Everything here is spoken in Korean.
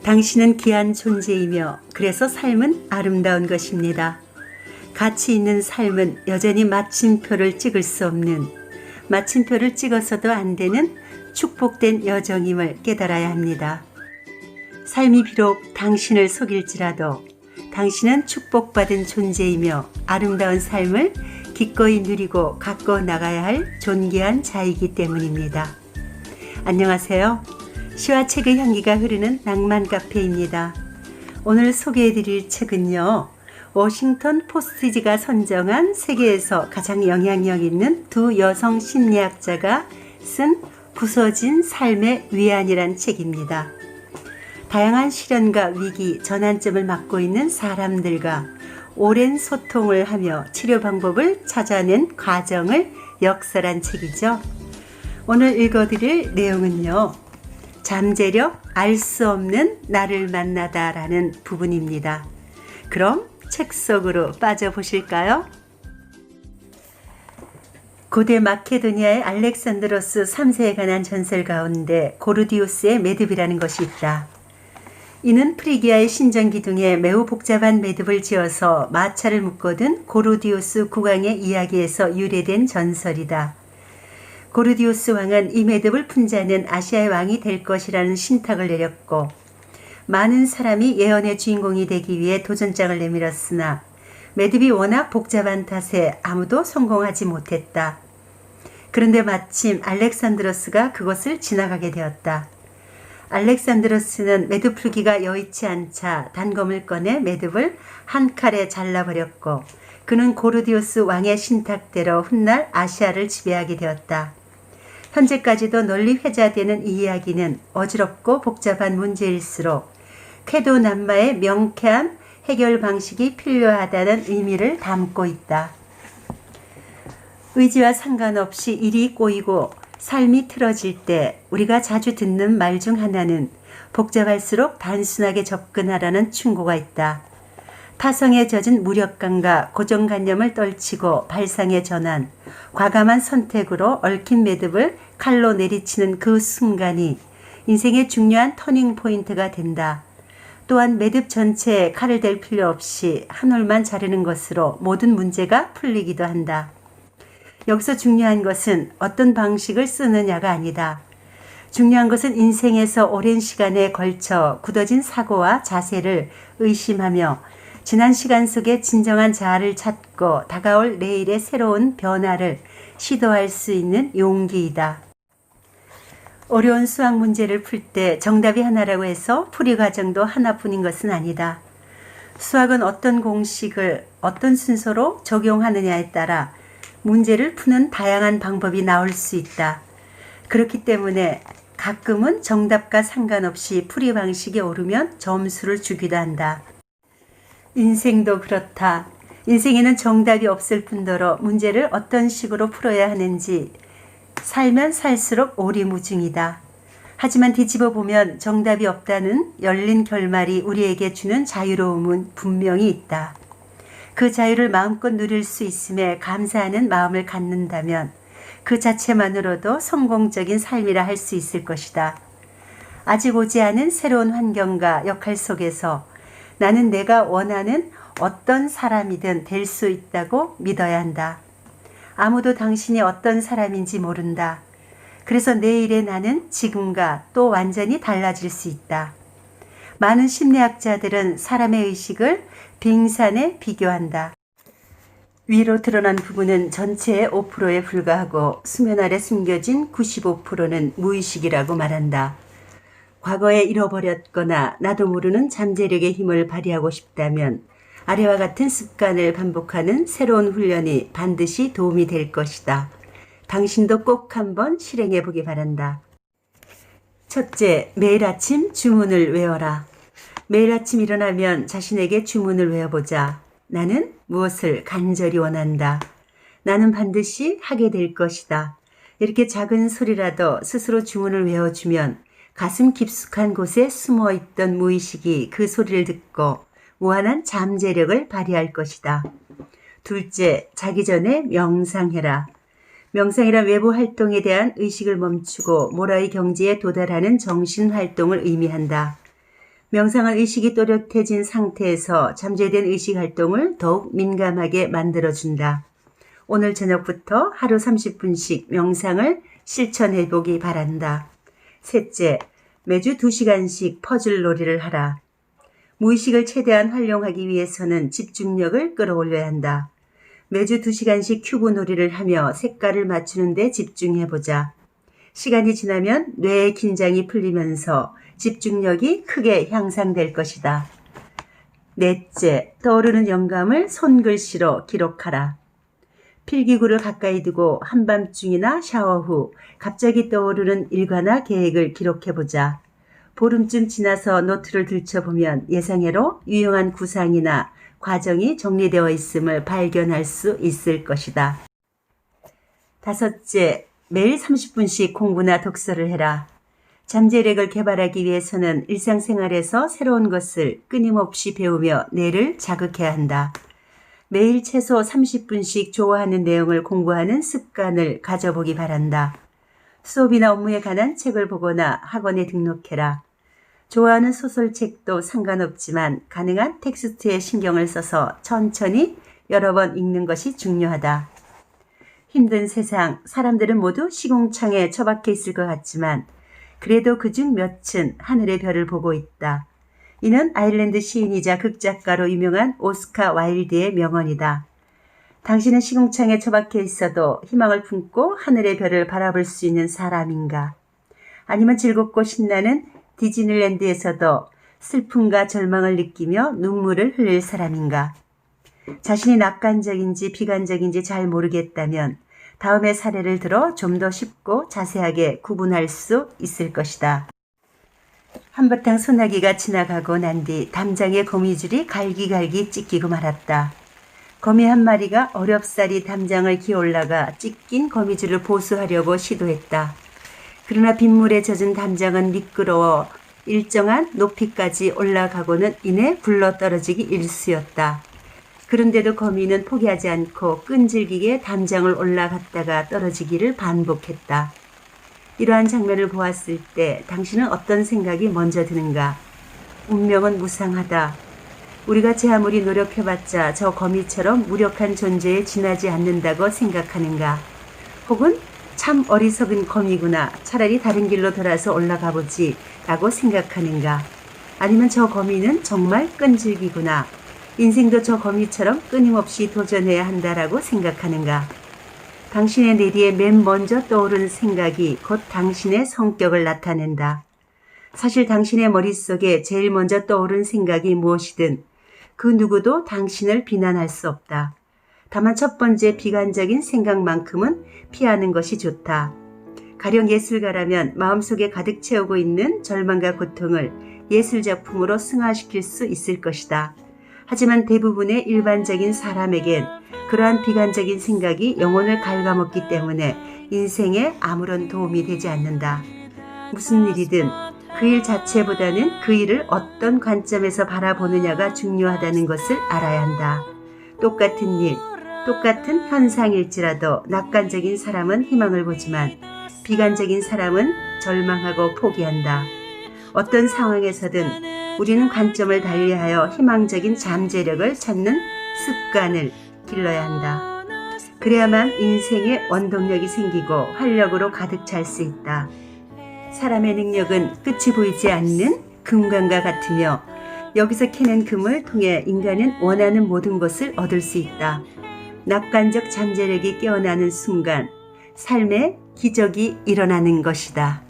당신은 귀한 존재이며 그래서 삶은 아름다운 것입니다. 가치 있는 삶은 여전히 마침표를 찍을 수 없는, 마침표를 찍어서도 안 되는 축복된 여정임을 깨달아야 합니다. 삶이 비록 당신을 속일지라도 당신은 축복받은 존재이며 아름다운 삶을 기꺼이 누리고 가꿔 나가야 할 존귀한 자이기 때문입니다. 안녕하세요. 시와 책의 향기가 흐르는 낭만 카페입니다. 오늘 소개해드릴 책은요, 워싱턴 포스트지가 선정한 세계에서 가장 영향력 있는 두 여성 심리학자가 쓴 부서진 삶의 위안이란 책입니다. 다양한 시련과 위기, 전환점을 맞고 있는 사람들과 오랜 소통을 하며 치료 방법을 찾아낸 과정을 역설한 책이죠. 오늘 읽어드릴 내용은요, 잠재력 알 수 없는 나를 만나다 라는 부분입니다. 그럼 책 속으로 빠져보실까요? 고대 마케도니아의 알렉산드로스 3세에 관한 전설 가운데 고르디우스의 매듭이라는 것이 있다. 이는 프리기아의 신전기둥에 매우 복잡한 매듭을 지어서 마차를 묶어둔 고르디우스 국왕의 이야기에서 유래된 전설이다. 고르디우스 왕은 이 매듭을 푼 자는 아시아의 왕이 될 것이라는 신탁을 내렸고, 많은 사람이 예언의 주인공이 되기 위해 도전장을 내밀었으나 매듭이 워낙 복잡한 탓에 아무도 성공하지 못했다. 그런데 마침 알렉산드로스가 그것을 지나가게 되었다. 알렉산드로스는 매듭 풀기가 여의치 않자 단검을 꺼내 매듭을 한 칼에 잘라버렸고, 그는 고르디우스 왕의 신탁대로 훗날 아시아를 지배하게 되었다. 현재까지도 널리 회자되는 이 이야기는 어지럽고 복잡한 문제일수록 쾌도난마의 명쾌한 해결 방식이 필요하다는 의미를 담고 있다. 의지와 상관없이 일이 꼬이고 삶이 틀어질 때 우리가 자주 듣는 말 중 하나는 복잡할수록 단순하게 접근하라는 충고가 있다. 타성에 젖은 무력감과 고정관념을 떨치고 발상의 전환, 과감한 선택으로 얽힌 매듭을 칼로 내리치는 그 순간이 인생의 중요한 터닝포인트가 된다. 또한 매듭 전체에 칼을 댈 필요 없이 한 올만 자르는 것으로 모든 문제가 풀리기도 한다. 여기서 중요한 것은 어떤 방식을 쓰느냐가 아니다. 중요한 것은 인생에서 오랜 시간에 걸쳐 굳어진 사고와 자세를 의심하며 지난 시간 속에 진정한 자아를 찾고 다가올 내일의 새로운 변화를 시도할 수 있는 용기이다. 어려운 수학 문제를 풀 때 정답이 하나라고 해서 풀이 과정도 하나뿐인 것은 아니다. 수학은 어떤 공식을 어떤 순서로 적용하느냐에 따라 문제를 푸는 다양한 방법이 나올 수 있다. 그렇기 때문에 가끔은 정답과 상관없이 풀이 방식이 오르면 점수를 주기도 한다. 인생도 그렇다. 인생에는 정답이 없을 뿐더러 문제를 어떤 식으로 풀어야 하는지 살면 살수록 오리무중이다. 하지만 뒤집어 보면 정답이 없다는 열린 결말이 우리에게 주는 자유로움은 분명히 있다. 그 자유를 마음껏 누릴 수 있음에 감사하는 마음을 갖는다면 그 자체만으로도 성공적인 삶이라 할 수 있을 것이다. 아직 오지 않은 새로운 환경과 역할 속에서 나는 내가 원하는 어떤 사람이든 될 수 있다고 믿어야 한다. 아무도 당신이 어떤 사람인지 모른다. 그래서 내일의 나는 지금과 또 완전히 달라질 수 있다. 많은 심리학자들은 사람의 의식을 빙산에 비교한다. 위로 드러난 부분은 전체의 5%에 불과하고 수면 아래 숨겨진 95%는 무의식이라고 말한다. 과거에 잃어버렸거나 나도 모르는 잠재력의 힘을 발휘하고 싶다면 아래와 같은 습관을 반복하는 새로운 훈련이 반드시 도움이 될 것이다. 당신도 꼭 한번 실행해 보기 바란다. 첫째, 매일 아침 주문을 외워라. 매일 아침 일어나면 자신에게 주문을 외워보자. 나는 무엇을 간절히 원한다. 나는 반드시 하게 될 것이다. 이렇게 작은 소리라도 스스로 주문을 외워주면 가슴 깊숙한 곳에 숨어있던 무의식이 그 소리를 듣고 무한한 잠재력을 발휘할 것이다. 둘째, 자기 전에 명상해라. 명상이란 외부 활동에 대한 의식을 멈추고 모라의 경지에 도달하는 정신 활동을 의미한다. 명상을 의식이 또렷해진 상태에서 잠재된 의식 활동을 더욱 민감하게 만들어준다. 오늘 저녁부터 하루 30분씩 명상을 실천해 보기 바란다. 셋째, 매주 2시간씩 퍼즐 놀이를 하라. 무의식을 최대한 활용하기 위해서는 집중력을 끌어올려야 한다. 매주 2시간씩 큐브 놀이를 하며 색깔을 맞추는 데 집중해보자. 시간이 지나면 뇌의 긴장이 풀리면서 집중력이 크게 향상될 것이다. 넷째, 떠오르는 영감을 손글씨로 기록하라. 필기구를 가까이 두고 한밤중이나 샤워 후 갑자기 떠오르는 일과나 계획을 기록해보자. 보름쯤 지나서 노트를 들춰보면 예상외로 유용한 구상이나 과정이 정리되어 있음을 발견할 수 있을 것이다. 다섯째, 매일 30분씩 공부나 독서를 해라. 잠재력을 개발하기 위해서는 일상생활에서 새로운 것을 끊임없이 배우며 뇌를 자극해야 한다. 매일 최소 30분씩 좋아하는 내용을 공부하는 습관을 가져보기 바란다. 수업이나 업무에 관한 책을 보거나 학원에 등록해라. 좋아하는 소설책도 상관없지만 가능한 텍스트에 신경을 써서 천천히 여러 번 읽는 것이 중요하다. 힘든 세상, 사람들은 모두 시궁창에 처박혀 있을 것 같지만 그래도 그중 몇은 하늘의 별을 보고 있다. 이는 아일랜드 시인이자 극작가로 유명한 오스카 와일드의 명언이다. 당신은 시궁창에 처박혀 있어도 희망을 품고 하늘의 별을 바라볼 수 있는 사람인가? 아니면 즐겁고 신나는 디즈니랜드에서도 슬픔과 절망을 느끼며 눈물을 흘릴 사람인가? 자신이 낙관적인지 비관적인지 잘 모르겠다면 다음의 사례를 들어 좀 더 쉽고 자세하게 구분할 수 있을 것이다. 한바탕 소나기가 지나가고 난 뒤 담장에 거미줄이 갈기갈기 찢기고 말았다. 거미 한 마리가 어렵사리 담장을 기어올라가 찢긴 거미줄을 보수하려고 시도했다. 그러나 빗물에 젖은 담장은 미끄러워 일정한 높이까지 올라가고는 이내 굴러떨어지기 일쑤였다. 그런데도 거미는 포기하지 않고 끈질기게 담장을 올라갔다가 떨어지기를 반복했다. 이러한 장면을 보았을 때 당신은 어떤 생각이 먼저 드는가? 운명은 무상하다. 우리가 제 아무리 노력해봤자 저 거미처럼 무력한 존재에 지나지 않는다고 생각하는가? 혹은 참 어리석은 거미구나. 차라리 다른 길로 돌아서 올라가 보지 라고 생각하는가? 아니면 저 거미는 정말 끈질기구나. 인생도 저 거미처럼 끊임없이 도전해야 한다라고 생각하는가? 당신의 뇌리에 맨 먼저 떠오르는 생각이 곧 당신의 성격을 나타낸다. 사실 당신의 머릿속에 제일 먼저 떠오른 생각이 무엇이든 그 누구도 당신을 비난할 수 없다. 다만 첫 번째 비관적인 생각만큼은 피하는 것이 좋다. 가령 예술가라면 마음속에 가득 채우고 있는 절망과 고통을 예술작품으로 승화시킬 수 있을 것이다. 하지만 대부분의 일반적인 사람에겐 그러한 비관적인 생각이 영혼을 갉아먹기 때문에 인생에 아무런 도움이 되지 않는다. 무슨 일이든 그 일 자체보다는 그 일을 어떤 관점에서 바라보느냐가 중요하다는 것을 알아야 한다. 똑같은 일, 똑같은 현상일지라도 낙관적인 사람은 희망을 보지만 비관적인 사람은 절망하고 포기한다. 어떤 상황에서든 우리는 관점을 달리하여 희망적인 잠재력을 찾는 습관을 길러야 한다. 그래야만 인생에 원동력이 생기고 활력으로 가득 찰 수 있다. 사람의 능력은 끝이 보이지 않는 금관과 같으며 여기서 캐낸 금을 통해 인간은 원하는 모든 것을 얻을 수 있다. 낙관적 잠재력이 깨어나는 순간 삶의 기적이 일어나는 것이다.